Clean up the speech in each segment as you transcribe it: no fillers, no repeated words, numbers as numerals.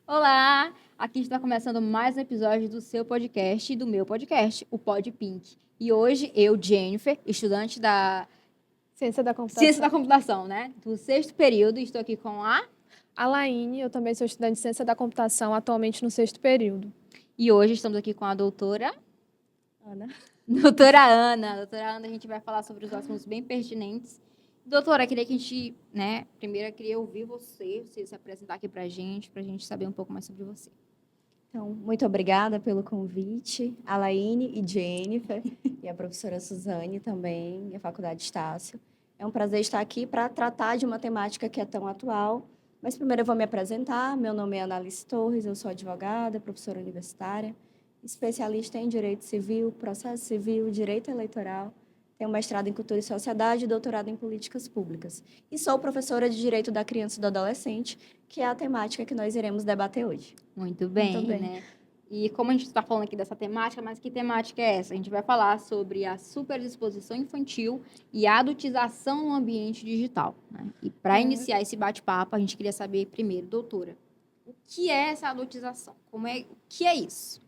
Olá! Aqui está começando mais um episódio do seu podcast e do meu podcast, o Pod Pink. E hoje eu, Jennifer, estudante da Ciência da Ciência da computação. Computação, né? Do sexto período, estou aqui com a... A Laine, eu também sou estudante de Ciência da computação, atualmente no sexto período. E hoje estamos aqui com a doutora... Ana. Doutora Ana. Doutora Ana, a gente vai falar sobre os assuntos bem pertinentes. Doutora, queria que a gente, né? Primeiro, eu queria ouvir você se apresentar aqui pra gente saber um pouco mais sobre você. Então, muito obrigada pelo convite, a Laine e Jennifer, e a professora Suzane também, e a Faculdade Estácio. É um prazer estar aqui para tratar de uma temática que é tão atual. Mas primeiro eu vou me apresentar. Meu nome é Analice Torres, eu sou advogada, professora universitária, especialista em Direito Civil, Processo Civil, Direito Eleitoral. Tenho mestrado em Cultura e Sociedade e doutorado em Políticas Públicas. E sou professora de Direito da Criança e do Adolescente, que é a temática que nós iremos debater hoje. Muito bem, né? E como a gente está falando aqui dessa temática, mas que temática é essa? A gente vai falar sobre a superexposição infantil e a adultização no ambiente digital, né? E para iniciar esse bate-papo, a gente queria saber primeiro, doutora, o que é essa adultização? O que é isso?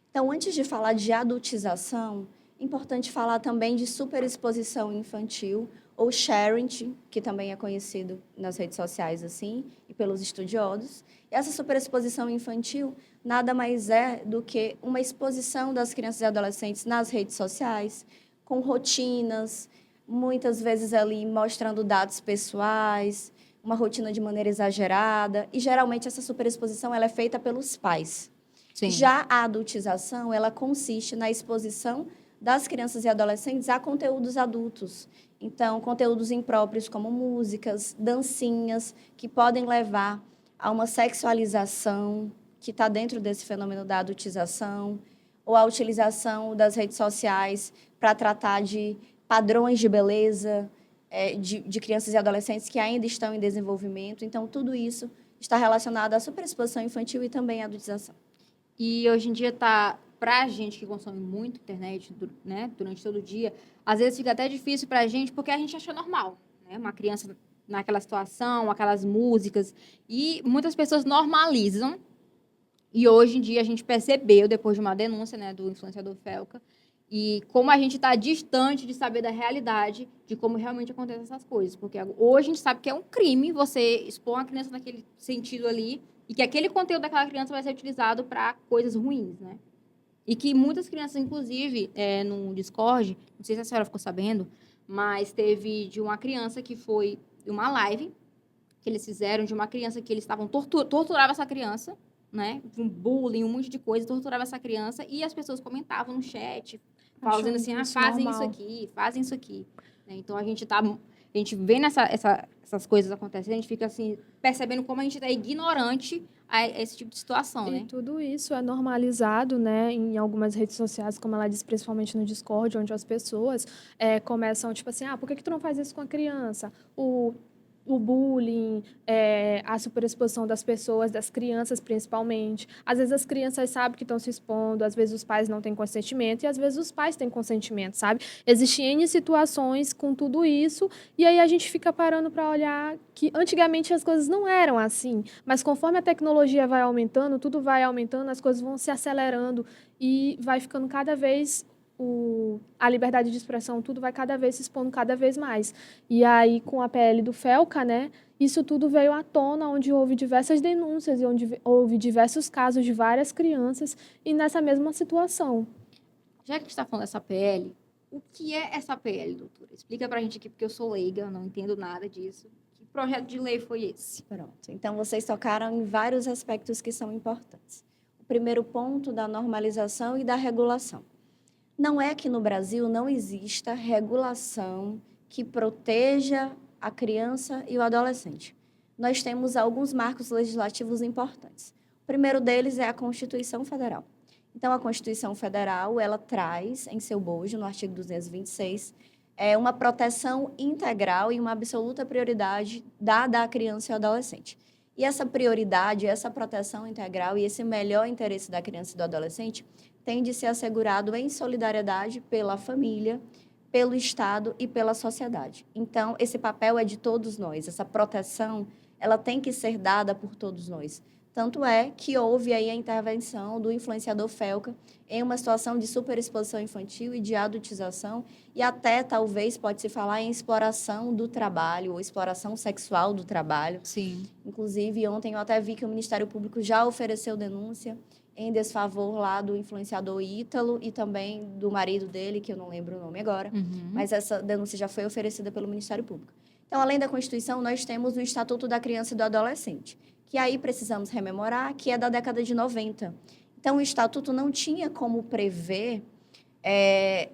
Então, antes de falar de adultização, é importante falar também de superexposição infantil, ou sharing, que também é conhecido nas redes sociais assim, e pelos estudiosos. E essa superexposição infantil nada mais é do que uma exposição das crianças e adolescentes nas redes sociais, com rotinas, muitas vezes ali mostrando dados pessoais, uma rotina de maneira exagerada, e geralmente essa superexposição ela é feita pelos pais. Sim. Já a adultização, ela consiste na exposição das crianças e adolescentes a conteúdos adultos. Então, conteúdos impróprios como músicas, dancinhas, que podem levar a uma sexualização que está dentro desse fenômeno da adultização, ou a utilização das redes sociais para tratar de padrões de beleza de crianças e adolescentes que ainda estão em desenvolvimento. Então, tudo isso está relacionado à superexposição infantil e também à adultização. E hoje em dia tá, pra gente que consome muito internet, né, durante todo o dia, às vezes fica até difícil pra gente, porque a gente acha normal, né? Uma criança naquela situação, aquelas músicas, e muitas pessoas normalizam. E hoje em dia a gente percebeu, depois de uma denúncia, né, do influenciador Felca, e como a gente está distante de saber da realidade, de como realmente acontecem essas coisas. Porque hoje a gente sabe que é um crime você expor uma criança naquele sentido ali, e que aquele conteúdo daquela criança vai ser utilizado para coisas ruins, né? E que muitas crianças, inclusive, no Discord, não sei se a senhora ficou sabendo, mas teve de uma criança que foi uma live que eles fizeram de uma criança que eles estavam torturava essa criança, né? Um bullying, um monte de coisa, torturava essa criança e as pessoas comentavam no chat, fazendo assim, fazem isso aqui, fazem isso aqui. Né? Então a gente vê essas coisas acontecendo, a gente fica assim percebendo como a gente está ignorante a esse tipo de situação, né? E tudo isso é normalizado, né, em algumas redes sociais, como ela disse, principalmente no Discord, onde as pessoas começam, tipo assim, por que tu não faz isso com a criança? O bullying, a superexposição das pessoas, das crianças principalmente. Às vezes as crianças sabem que estão se expondo, às vezes os pais não têm consentimento e às vezes os pais têm consentimento, sabe? Existem N situações com tudo isso e aí a gente fica parando para olhar que antigamente as coisas não eram assim, mas conforme a tecnologia vai aumentando, tudo vai aumentando, as coisas vão se acelerando e vai ficando cada vez a liberdade de expressão, tudo vai cada vez se expondo cada vez mais. E aí, com a PL do Felca, né, isso tudo veio à tona, onde houve diversas denúncias e onde houve diversos casos de várias crianças e nessa mesma situação. Já que a gente está falando dessa PL, o que é essa PL, doutora? Explica pra gente aqui, porque eu sou leiga, eu não entendo nada disso. Que projeto de lei foi esse? Pronto. Então, vocês tocaram em vários aspectos que são importantes. O primeiro ponto da normalização e da regulação. Não é que no Brasil não exista regulação que proteja a criança e o adolescente. Nós temos alguns marcos legislativos importantes. O primeiro deles é a Constituição Federal. Então, a Constituição Federal, ela traz em seu bojo, no artigo 226, uma proteção integral e uma absoluta prioridade dada à criança e ao adolescente. E essa prioridade, essa proteção integral e esse melhor interesse da criança e do adolescente tem de ser assegurado em solidariedade pela família, pelo Estado e pela sociedade. Então, esse papel é de todos nós, essa proteção, ela tem que ser dada por todos nós, Tanto é que houve aí a intervenção do influenciador Felca em uma situação de superexposição infantil e de adultização, e até talvez pode-se falar em exploração do trabalho, ou exploração sexual do trabalho. Sim. Inclusive, ontem eu até vi que o Ministério Público já ofereceu denúncia em desfavor lá do influenciador Ítalo e também do marido dele, que eu não lembro o nome agora, mas essa denúncia já foi oferecida pelo Ministério Público. Então, além da Constituição, nós temos o Estatuto da Criança e do Adolescente, que aí precisamos rememorar, que é da década de 90. Então, o Estatuto não tinha como prever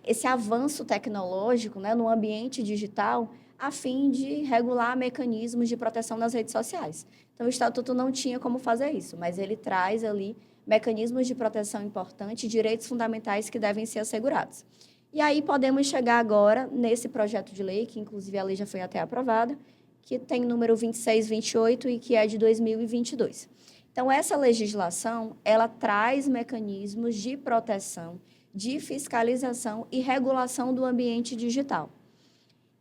esse avanço tecnológico, né, no ambiente digital, a fim de regular mecanismos de proteção nas redes sociais. Então, o Estatuto não tinha como fazer isso, mas ele traz ali mecanismos de proteção importantes, direitos fundamentais que devem ser assegurados. E aí podemos chegar agora nesse projeto de lei, que inclusive a lei já foi até aprovada, que tem número 2628 e que é de 2022. Então, essa legislação, ela traz mecanismos de proteção, de fiscalização e regulação do ambiente digital.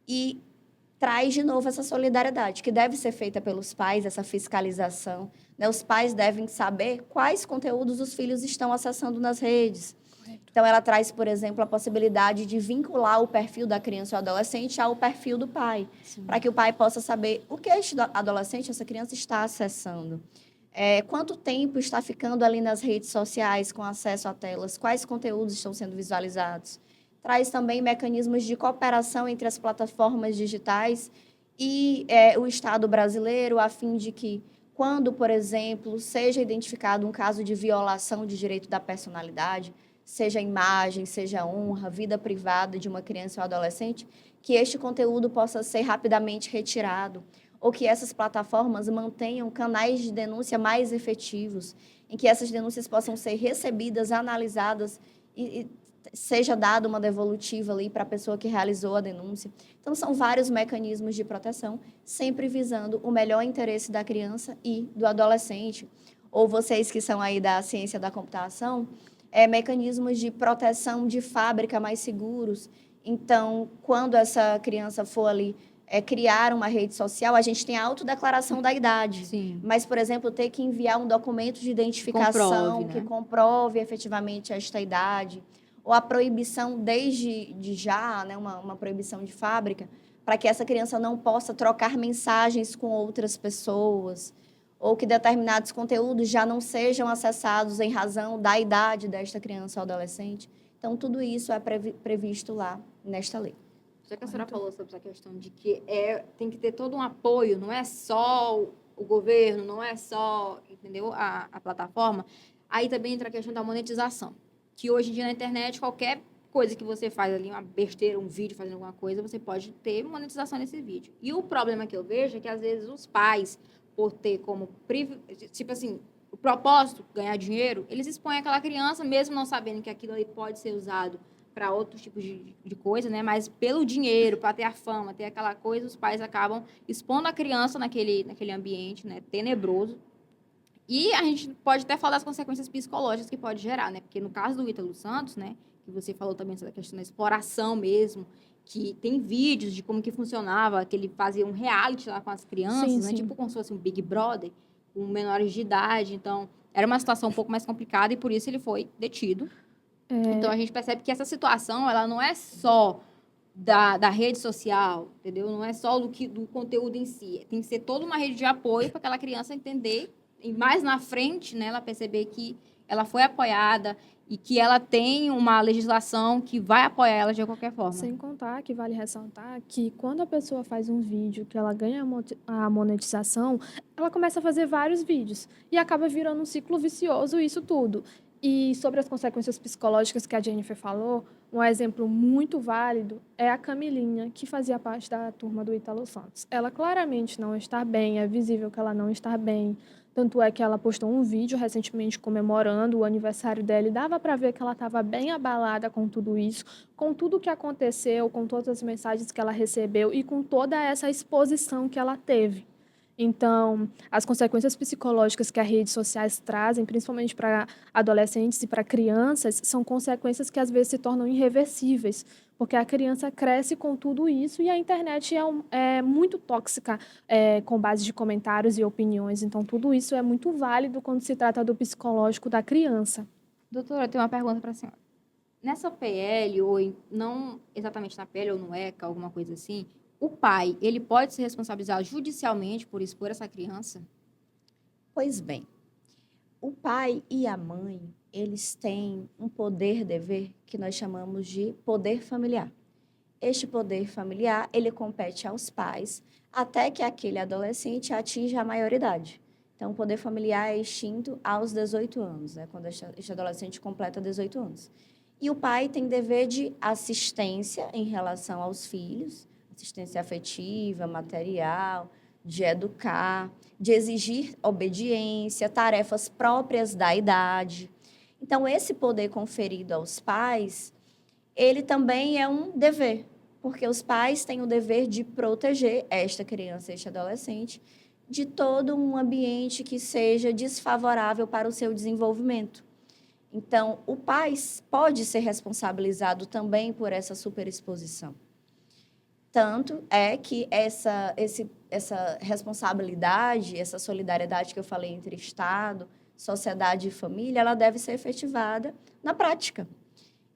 E traz, de novo, essa solidariedade, que deve ser feita pelos pais, essa fiscalização. Né? Os pais devem saber quais conteúdos os filhos estão acessando nas redes. Então, ela traz, por exemplo, a possibilidade de vincular o perfil da criança ou adolescente ao perfil do pai, para que o pai possa saber o que este adolescente, essa criança, está acessando. Quanto tempo está ficando ali nas redes sociais com acesso a telas, quais conteúdos estão sendo visualizados. Traz também mecanismos de cooperação entre as plataformas digitais e o Estado brasileiro, a fim de que, quando, por exemplo, seja identificado um caso de violação de direito da personalidade, seja imagem, seja honra, vida privada de uma criança ou adolescente, que este conteúdo possa ser rapidamente retirado, ou que essas plataformas mantenham canais de denúncia mais efetivos, em que essas denúncias possam ser recebidas, analisadas e seja dada uma devolutiva ali para a pessoa que realizou a denúncia. Então, são vários mecanismos de proteção, sempre visando o melhor interesse da criança e do adolescente. Ou vocês que são aí da ciência da computação, mecanismos de proteção de fábrica mais seguros. Então, quando essa criança for ali criar uma rede social, a gente tem a autodeclaração da idade. Sim. Mas, por exemplo, ter que enviar um documento de identificação que comprove efetivamente esta idade, ou a proibição desde já, né, uma proibição de fábrica, para que essa criança não possa trocar mensagens com outras pessoas, ou que determinados conteúdos já não sejam acessados em razão da idade desta criança ou adolescente. Então, tudo isso é previsto lá nesta lei. Já que a senhora falou sobre essa questão de que tem que ter todo um apoio, não é só o governo, não é só, entendeu, a plataforma, aí também entra a questão da monetização, que hoje em dia na internet, qualquer coisa que você faz ali, uma besteira, um vídeo fazendo alguma coisa, você pode ter monetização nesse vídeo. E o problema que eu vejo é que, às vezes, os pais, por ter como, tipo assim, o propósito, ganhar dinheiro, eles expõem aquela criança, mesmo não sabendo que aquilo ali pode ser usado para outros tipos de coisa, né? Mas pelo dinheiro, para ter a fama, ter aquela coisa, os pais acabam expondo a criança naquele ambiente, né? Tenebroso. E a gente pode até falar das consequências psicológicas que pode gerar, né? Porque no caso do Ítalo Santos, né? Que você falou também sobre a questão da exploração mesmo, que tem vídeos de como que funcionava, que ele fazia um reality lá com as crianças, Sim, né? sim. Tipo como se fosse um Big Brother, com menores de idade. Então, era uma situação um pouco mais complicada e por isso ele foi detido. Então, a gente percebe que essa situação, ela não é só da rede social, entendeu? Não é só do conteúdo em si. Tem que ser toda uma rede de apoio para aquela criança entender e mais na frente, né, ela perceber que ela foi apoiada e que ela tem uma legislação que vai apoiar ela de qualquer forma. Sem contar que vale ressaltar que quando a pessoa faz um vídeo que ela ganha a monetização, ela começa a fazer vários vídeos e acaba virando um ciclo vicioso isso tudo. E sobre as consequências psicológicas que a Jennifer falou, um exemplo muito válido é a Camilinha, que fazia parte da turma do Ítalo Santos. Ela claramente não está bem, é visível que ela não está bem. Tanto é que ela postou um vídeo recentemente comemorando o aniversário dela e dava para ver que ela estava bem abalada com tudo isso, com tudo o que aconteceu, com todas as mensagens que ela recebeu e com toda essa exposição que ela teve. Então, as consequências psicológicas que as redes sociais trazem, principalmente para adolescentes e para crianças, são consequências que às vezes se tornam irreversíveis, porque a criança cresce com tudo isso e a internet é muito tóxica, com base de comentários e opiniões. Então, tudo isso é muito válido quando se trata do psicológico da criança. Doutora, eu tenho uma pergunta para a senhora. Nessa PL, não exatamente na PL ou no ECA, alguma coisa assim, o pai, ele pode ser responsabilizado judicialmente por expor essa criança? Pois bem, o pai e a mãe, eles têm um poder-dever que nós chamamos de poder familiar. Este poder familiar, ele compete aos pais até que aquele adolescente atinja a maioridade. Então, o poder familiar é extinto aos 18 anos, né, quando este adolescente completa 18 anos. E o pai tem dever de assistência em relação aos filhos, assistência afetiva, material, de educar, de exigir obediência, tarefas próprias da idade. Então, esse poder conferido aos pais, ele também é um dever, porque os pais têm o dever de proteger esta criança, este adolescente, de todo um ambiente que seja desfavorável para o seu desenvolvimento. Então, o pai pode ser responsabilizado também por essa superexposição. Tanto é que essa responsabilidade, essa solidariedade que eu falei entre Estado, sociedade e família, ela deve ser efetivada na prática.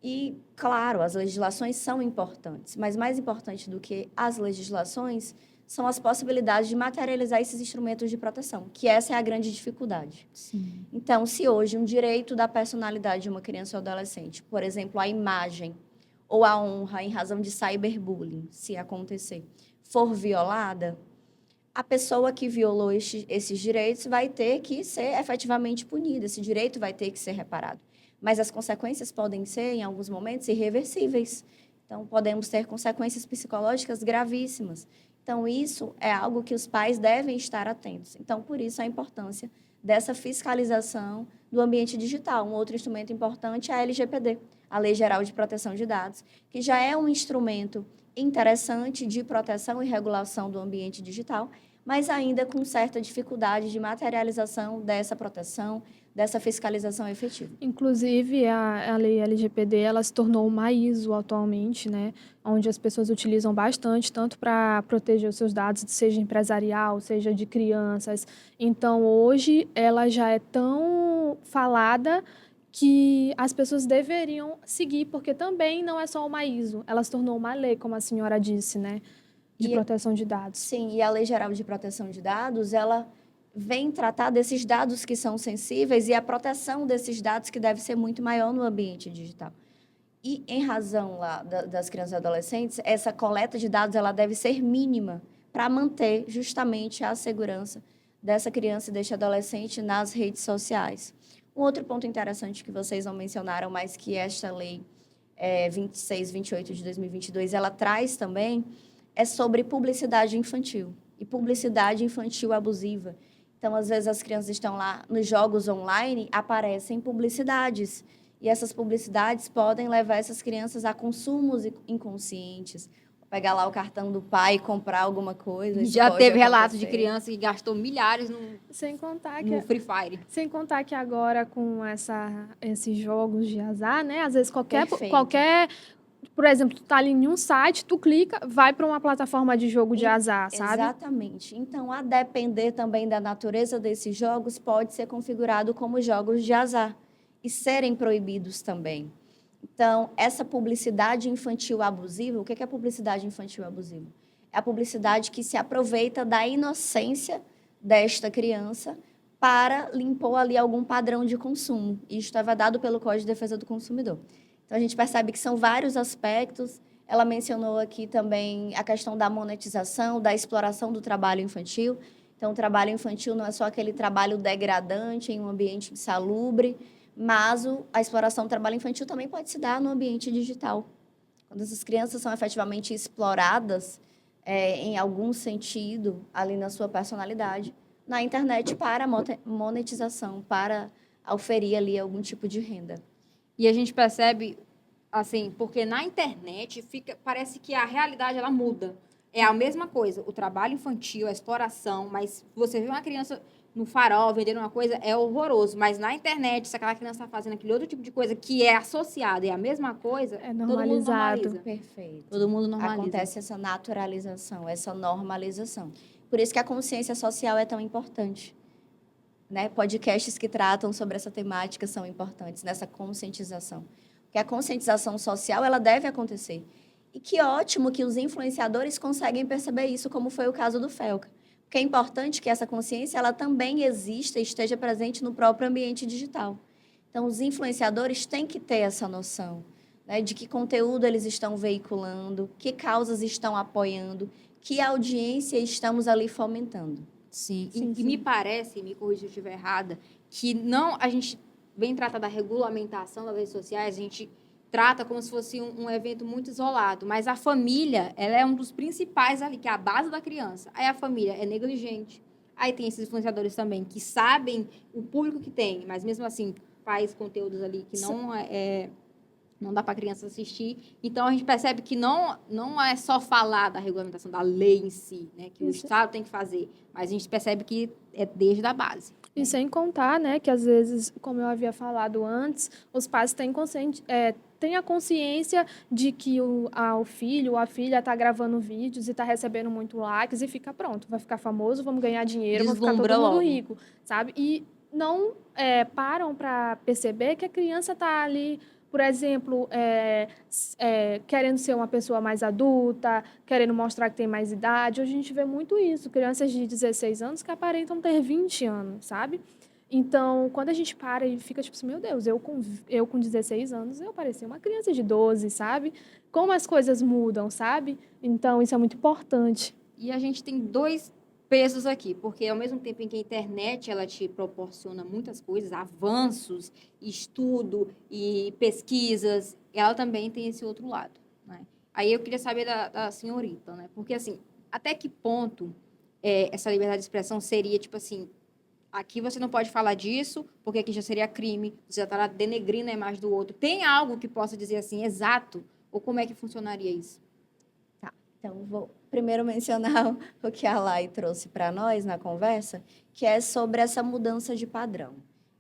E, claro, as legislações são importantes, mas mais importante do que as legislações são as possibilidades de materializar esses instrumentos de proteção, que essa é a grande dificuldade. Sim. Então, se hoje um direito da personalidade de uma criança ou adolescente, por exemplo, a imagem ou a honra em razão de cyberbullying, se acontecer, for violada, a pessoa que violou esses direitos vai ter que ser efetivamente punida, esse direito vai ter que ser reparado. Mas as consequências podem ser, em alguns momentos, irreversíveis. Então, podemos ter consequências psicológicas gravíssimas. Então, isso é algo que os pais devem estar atentos. Então, por isso, a importância dessa fiscalização do ambiente digital. Um outro instrumento importante é a LGPD, a Lei Geral de Proteção de Dados, que já é um instrumento interessante de proteção e regulação do ambiente digital, mas ainda com certa dificuldade de materialização dessa proteção, dessa fiscalização efetiva. Inclusive, a lei LGPD, ela se tornou uma ISO atualmente, né? Onde as pessoas utilizam bastante, tanto para proteger os seus dados, seja empresarial, seja de crianças. Então, hoje, ela já é tão falada que as pessoas deveriam seguir, porque também não é só uma ISO, ela se tornou uma lei, como a senhora disse, né? De proteção de dados. Sim, e a Lei Geral de Proteção de Dados, ela vem tratar desses dados que são sensíveis e a proteção desses dados que deve ser muito maior no ambiente digital. E em razão lá das crianças e adolescentes, essa coleta de dados ela deve ser mínima para manter justamente a segurança dessa criança e deste adolescente nas redes sociais. Um outro ponto interessante que vocês não mencionaram, mas que esta lei 2628 de 2022, ela traz também, é sobre publicidade infantil e publicidade infantil abusiva. Então, às vezes, as crianças estão lá nos jogos online, aparecem publicidades. E essas publicidades podem levar essas crianças a consumos inconscientes. Pegar lá o cartão do pai e comprar alguma coisa. Já teve relato de criança que gastou milhares no Free Fire. Sem contar que agora, com esses jogos de azar, né? Às vezes, qualquer por exemplo, tu tá ali em um site, tu clica, vai para uma plataforma de jogo de azar, sabe? Exatamente. Então, a depender também da natureza desses jogos, pode ser configurado como jogos de azar e serem proibidos também. Então, essa publicidade infantil abusiva, o que é publicidade infantil abusiva? É a publicidade que se aproveita da inocência desta criança para impor ali algum padrão de consumo. Isto é vedado pelo Código de Defesa do Consumidor. Então, a gente percebe que são vários aspectos. Ela mencionou aqui também a questão da monetização, da exploração do trabalho infantil. Então, o trabalho infantil não é só aquele trabalho degradante em um ambiente insalubre, mas a exploração do trabalho infantil também pode se dar no ambiente digital. Quando essas crianças são efetivamente exploradas em algum sentido ali na sua personalidade, na internet para monetização, para oferir ali algum tipo de renda. E a gente percebe, assim, porque na internet parece que a realidade ela muda. É a mesma coisa, o trabalho infantil, a exploração, mas você vê uma criança no farol vendendo uma coisa, é horroroso. Mas na internet, se aquela criança está fazendo aquele outro tipo de coisa que é associado e é a mesma coisa, É todo mundo normalizado. normaliza. Perfeito. Todo mundo normaliza. Acontece essa naturalização, essa normalização. Por isso que a consciência social é tão importante. Né? Podcasts que tratam sobre essa temática são importantes nessa conscientização. Porque a conscientização social, ela deve acontecer. E que ótimo que os influenciadores conseguem perceber isso, como foi o caso do Felca. Porque é importante que essa consciência ela também exista e esteja presente no próprio ambiente digital. Então, os influenciadores têm que ter essa noção, né, de que conteúdo eles estão veiculando, que causas estão apoiando, que audiência estamos ali fomentando. Sim, Sim, e sim. me parece, me corrija se eu estiver errada, que não a gente vem tratar da regulamentação das redes sociais, a gente trata como se fosse um evento muito isolado, mas a família, ela é um dos principais ali, que é a base da criança. Aí a família é negligente. Aí tem esses influenciadores também que sabem o público que tem, mas mesmo assim faz conteúdos ali que não dá para a criança assistir. Então, a gente percebe que não é só falar da regulamentação da lei em si, né? Que o Isso. Estado tem que fazer. Mas a gente percebe que é desde a base. E sem contar, né, que às vezes, como eu havia falado antes, os pais têm a consciência de que o filho ou a filha está gravando vídeos e está recebendo muito likes e fica pronto, vai ficar famoso, vamos ganhar dinheiro, vamos ficar todo Deslumbra mundo logo. rico, sabe? E não param para perceber que a criança está ali, por exemplo, querendo ser uma pessoa mais adulta, querendo mostrar que tem mais idade. Hoje a gente vê muito isso, crianças de 16 anos que aparentam ter 20 anos, sabe? Então, quando a gente para e fica tipo assim, meu Deus, eu com 16 anos, eu parecia uma criança de 12, sabe? Como as coisas mudam, sabe? Então, isso é muito importante. E a gente tem dois pesos aqui, porque ao mesmo tempo em que a internet ela te proporciona muitas coisas, avanços, estudo e pesquisas, ela também tem esse outro lado, né? Aí eu queria saber da senhorita, né? Porque assim, até que ponto essa liberdade de expressão seria tipo assim, aqui você não pode falar disso, porque aqui já seria crime, você já está denegrindo a imagem do outro. Tem algo que possa dizer assim, exato? Ou como é que funcionaria isso? Então, vou primeiro mencionar o que a Lai trouxe para nós na conversa, que é sobre essa mudança de padrão.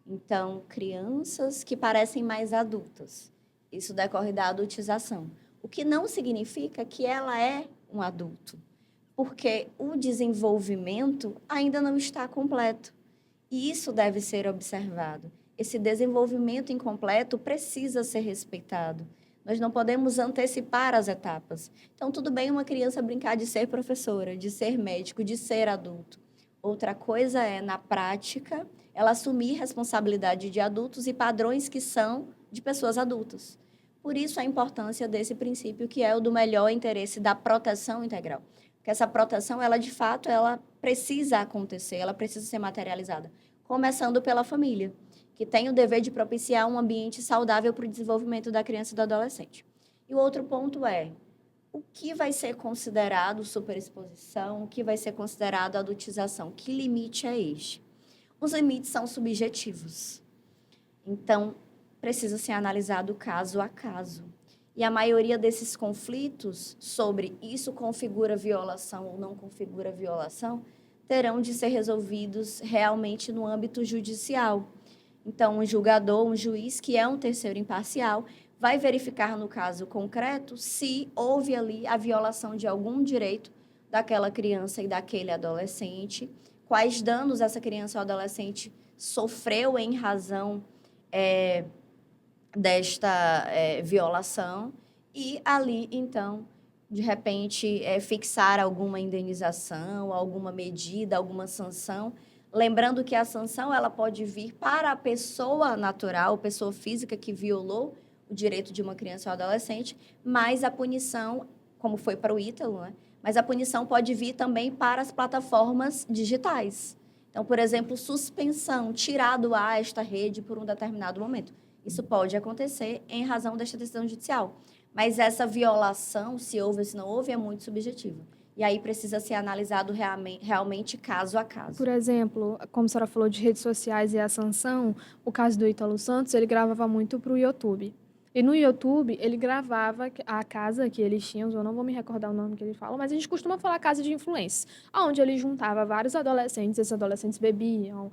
Então, crianças que parecem mais adultas. Isso decorre da adultização. O que não significa que ela é um adulto, porque o desenvolvimento ainda não está completo. E isso deve ser observado. Esse desenvolvimento incompleto precisa ser respeitado. Nós não podemos antecipar as etapas. Então, tudo bem uma criança brincar de ser professora, de ser médico, de ser adulto. Outra coisa é, na prática, ela assumir responsabilidade de adultos e padrões que são de pessoas adultas. Por isso, a importância desse princípio, que é o do melhor interesse da proteção integral. Porque essa proteção, ela de fato, ela precisa acontecer, ela precisa ser materializada. Começando pela família, que tem o dever de propiciar um ambiente saudável para o desenvolvimento da criança e do adolescente. E o outro ponto é, o que vai ser considerado superexposição, o que vai ser considerado adultização? Que limite é este? Os limites são subjetivos. Então, precisa ser analisado caso a caso. E a maioria desses conflitos sobre isso configura violação ou não configura violação, terão de ser resolvidos realmente no âmbito judicial. Então, um julgador, um juiz, que é um terceiro imparcial, vai verificar no caso concreto se houve ali a violação de algum direito daquela criança e daquele adolescente, quais danos essa criança ou adolescente sofreu em razão desta violação e ali, então, de repente, fixar alguma indenização, alguma medida, alguma sanção. Lembrando que a sanção ela pode vir para a pessoa natural, pessoa física que violou o direito de uma criança ou adolescente, mas a punição, como foi para o Ítalo, né? Mas a punição pode vir também para as plataformas digitais. Então, por exemplo, suspensão, tirar do ar esta rede por um determinado momento. Isso pode acontecer em razão desta decisão judicial. Mas essa violação, se houve ou se não houve, é muito subjetiva. E aí precisa ser analisado realmente caso a caso. Por exemplo, como a senhora falou de redes sociais e a sanção, o caso do Ítalo Santos, ele gravava muito para o YouTube. E no YouTube, ele gravava a casa que eles tinham, eu não vou me recordar o nome que ele fala, mas a gente costuma falar casa de influência, onde ele juntava vários adolescentes, esses adolescentes bebiam,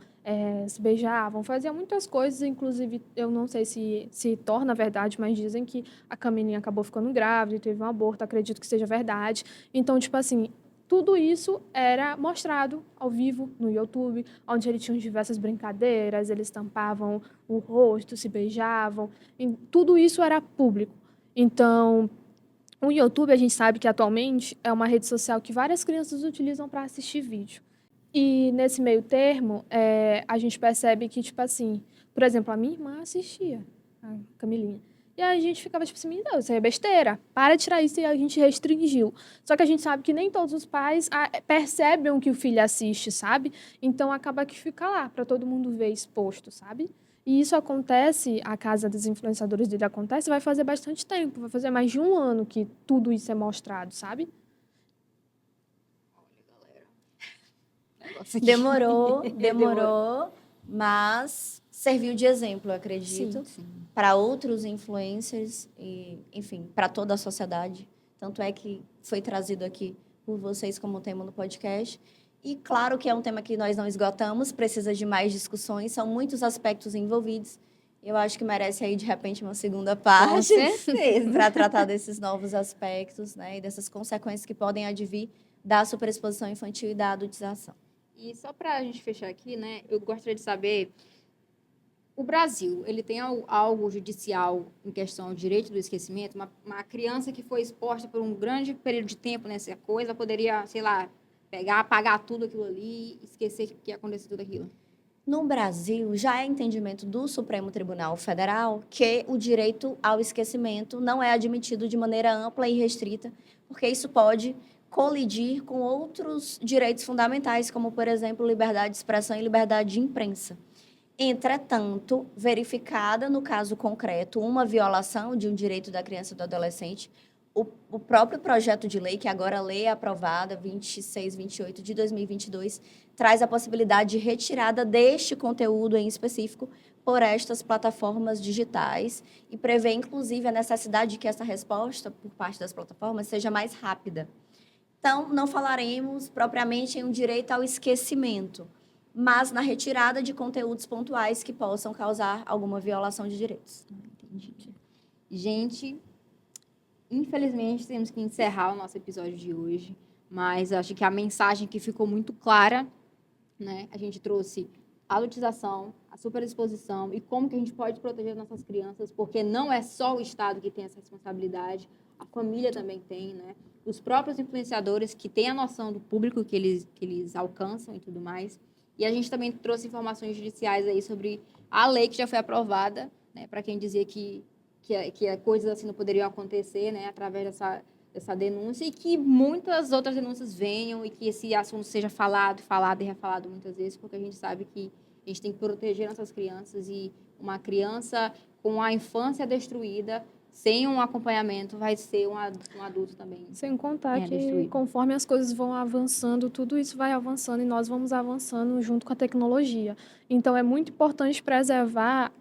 se beijavam, faziam muitas coisas, inclusive, eu não sei se torna verdade, mas dizem que a Camilinha acabou ficando grávida e teve um aborto, acredito que seja verdade. Então, tipo assim, tudo isso era mostrado ao vivo no YouTube, onde eles tinham diversas brincadeiras, eles tampavam o rosto, se beijavam, e tudo isso era público. Então, o YouTube, a gente sabe que atualmente é uma rede social que várias crianças utilizam para assistir vídeo. E nesse meio termo, a gente percebe que, tipo assim, por exemplo, a minha irmã assistia, a Camilinha. E aí a gente ficava tipo assim, não, isso aí é besteira, para de tirar isso, e a gente restringiu. Só que a gente sabe que nem todos os pais percebem o que o filho assiste, sabe? Então acaba que fica lá, para todo mundo ver exposto, sabe? E isso acontece, a casa dos influenciadores dele acontece, vai fazer bastante tempo, vai fazer mais de 1 ano que tudo isso é mostrado, sabe? Demorou, mas serviu de exemplo, eu acredito, Sim. para outros influencers e, enfim, para toda a sociedade. Tanto é que foi trazido aqui por vocês como tema no podcast. E claro que é um tema que nós não esgotamos, precisa de mais discussões, são muitos aspectos envolvidos. Eu acho que merece aí, de repente, uma segunda Com parte certeza. para tratar desses novos aspectos, né, e dessas consequências que podem advir da superexposição infantil e da adultização. E só para a gente fechar aqui, né, eu gostaria de saber, o Brasil, ele tem algo judicial em questão ao direito do esquecimento? Uma criança que foi exposta por um grande período de tempo nessa coisa, poderia, sei lá, pegar, apagar tudo aquilo ali, esquecer que aconteceu tudo aquilo? No Brasil, já é entendimento do Supremo Tribunal Federal que o direito ao esquecimento não é admitido de maneira ampla e restrita, porque isso pode colidir com outros direitos fundamentais, como, por exemplo, liberdade de expressão e liberdade de imprensa. Entretanto, verificada no caso concreto uma violação de um direito da criança e do adolescente, o próprio projeto de lei, que agora a lei é aprovada, 2628 de 2022, traz a possibilidade de retirada deste conteúdo em específico por estas plataformas digitais e prevê, inclusive, a necessidade de que essa resposta, por parte das plataformas, seja mais rápida. Então, não falaremos propriamente em um direito ao esquecimento, mas na retirada de conteúdos pontuais que possam causar alguma violação de direitos. Entendi. Gente, infelizmente temos que encerrar o nosso episódio de hoje, mas acho que a mensagem que ficou muito clara, né? A gente trouxe a adultização, a superexposição e como que a gente pode proteger nossas crianças, porque não é só o Estado que tem essa responsabilidade, a família também tem, né? Os próprios influenciadores que têm a noção do público que eles alcançam e tudo mais. E a gente também trouxe informações judiciais aí sobre a lei que já foi aprovada, né? Para quem dizia que coisas assim não poderiam acontecer, né? Através dessa denúncia, e que muitas outras denúncias venham e que esse assunto seja falado e refalado muitas vezes, porque a gente sabe que a gente tem que proteger nossas crianças, e uma criança com a infância destruída, sem um acompanhamento, vai ser um adulto também. Sem contar que, destruído. conforme as coisas vão avançando, tudo isso vai avançando e nós vamos avançando junto com a tecnologia. Então, é muito importante preservar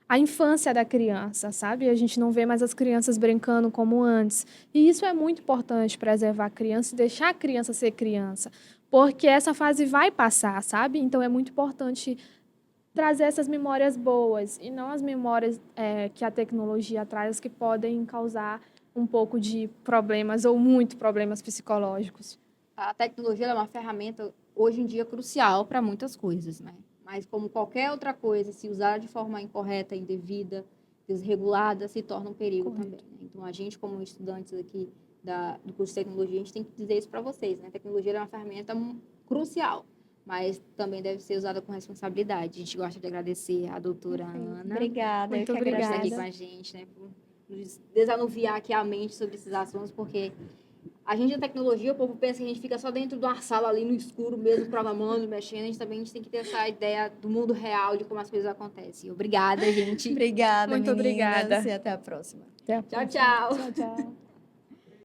a infância da criança, sabe? A gente não vê mais as crianças brincando como antes. E isso é muito importante, preservar a criança e deixar a criança ser criança, porque essa fase vai passar, sabe? Então, é muito importante trazer essas memórias boas e não as memórias que a tecnologia traz, que podem causar um pouco de problemas ou muito problemas psicológicos. A tecnologia é uma ferramenta, hoje em dia, crucial para muitas coisas, né? Mas, como qualquer outra coisa, se usar de forma incorreta, indevida, desregulada, se torna um perigo também, né? Então, a gente, como estudantes aqui do curso de tecnologia, a gente tem que dizer isso para vocês, né? A tecnologia é uma ferramenta crucial, mas também deve ser usada com responsabilidade. A gente gosta de agradecer a doutora Ana. Obrigada, Muito eu que Por estar agradeço. aqui com a gente, né? Por nos desanuviar aqui a mente sobre esses assuntos, porque a gente na tecnologia, o povo pensa que a gente fica só dentro de uma sala ali no escuro mesmo, programando, mexendo. A gente tem que ter essa ideia do mundo real, de como as coisas acontecem. Obrigada, gente. Obrigada, Muito meninas, obrigada. e até a próxima. Até a Tchau, próxima. tchau. Tchau, tchau.